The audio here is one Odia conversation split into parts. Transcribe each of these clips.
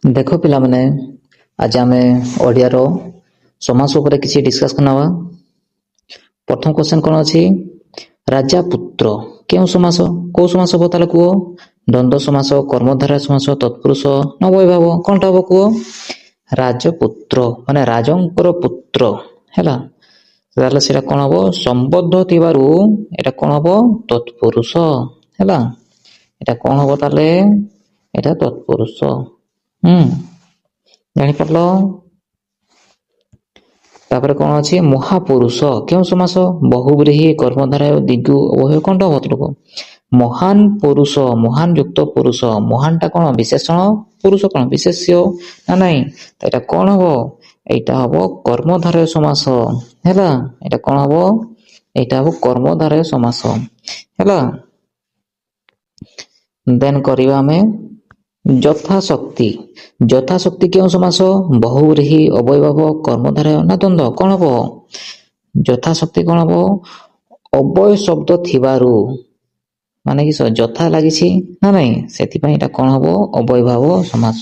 ଦେଖ ପିଲାମାନେ, ଆଜି ଆମେ ଓଡ଼ିଆର ସମାସ ଉପରେ କିଛି ଡିସ୍କସ୍ କରିନେବା। ପ୍ରଥମ କ୍ୱେଶ୍ଚନ୍ କ'ଣ ଅଛି? ରାଜା ପୁତ୍ର କେଉଁ ସମାସ? କୋଉ ସମାସ ହବ ତାହେଲେ କୁହ? ଦ୍ୱନ୍ଦ୍ୱ ସମାସ, କର୍ମଧାରୟ ସମାସ, ତତ୍ପୁରୁଷ ନା ବୈଭବ? କ'ଣଟା ହବ କୁହ? ରାଜପୁତ୍ର ମାନେ ରାଜଙ୍କର ପୁତ୍ର ହେଲା, ତାହେଲେ ସେଇଟା କ'ଣ ହବ? ସମ୍ବଦ୍ଧ ଥିବାରୁ ଏଇଟା କ'ଣ ହବ? ତତ୍ପୁରୁଷ ହେଲା। ଏଇଟା କ'ଣ ହବ ତାହେଲେ? ଏଇଟା ତତ୍ପୁରୁଷ। ଜାଣିପାରିଲ? ତାପରେ କ'ଣ ଅଛି? ମହାପୁରୁଷ କେଉଁ ସମାସ? ବହୁବ୍ରୀହି, କର୍ମଧାରୟ, ଦିଗୁ, ଉଭୟ। କ'ଣଟା ହବ ଲୋକ? ମହାନ ପୁରୁଷ, ମହାନ ଯୁକ୍ତ ପୁରୁଷ। ମହାନଟା କ'ଣ? ବିଶେଷଣ। ପୁରୁଷ କ'ଣ? ବିଶେଷ୍ୟ ନା ନାହିଁ? ତ ଏଇଟା କ'ଣ ହବ? ଏଇଟା ହବ କର୍ମଧାରୟ ସମାସ ହେଲା। ଏଇଟା କ'ଣ ହବ? ଏଇଟା ହବ କର୍ମଧାରୟ ସମାସ ହେଲା। ଦେନ୍ କରିବା ଆମେ ଯଥାଶକ୍ତି। ଯଥାଶକ୍ତି କେଉଁ ସମାସ? ବହୁବ୍ରୀହି, ଅବୈଭବ, କର୍ମଧାରୟ ନା ଦ୍ୱନ୍ଦ୍ୱ? କ'ଣ ହବ? ଯଥାଶକ୍ତି କ'ଣ ହବ? ଅବୟ ଶବ୍ଦ ଥିବାରୁ, ମାନେ କି ଯଥା ଲାଗିଛି ନା ନାହିଁ, ସେଥିପାଇଁ ଏଇଟା କ'ଣ ହବ? ଅବୈଭାବ ସମାସ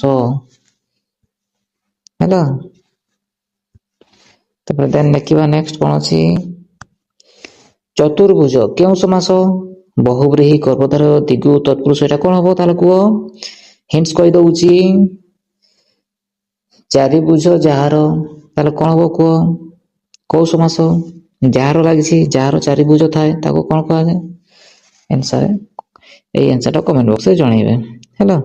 ହେଲା। ତାପରେ ଦେନ୍ ଦେଖିବା ନେକ୍ସଟ କ'ଣ ଅଛି? ଚତୁର୍ଭୁଜ କେଉଁ ସମାସ? ବହୁବ୍ରୀହି, କର୍ମଧାରୟ, ଦିଗୁ, ତତ୍ପୁରୁଷ। ଏଇଟା କ'ଣ ହବ ତାହେଲେ କୁହ? ହିଣ୍ଟସ କହିଦଉଛି। ଚାରିଭୁଜ ଯାହାର, ତାହେଲେ କ'ଣ ହବ କୁହ? କୋଉ ସମାସ? ଯାହାର ଲାଗିଛି, ଯାହାର ଚାରିଭୁଜ ଥାଏ ତାକୁ କ'ଣ କୁହାଯାଏ? ଏଇ ଆନ୍ସରଟା କମେଣ୍ଟ ବକ୍ସରେ ଜଣେଇବେ ହେଲା।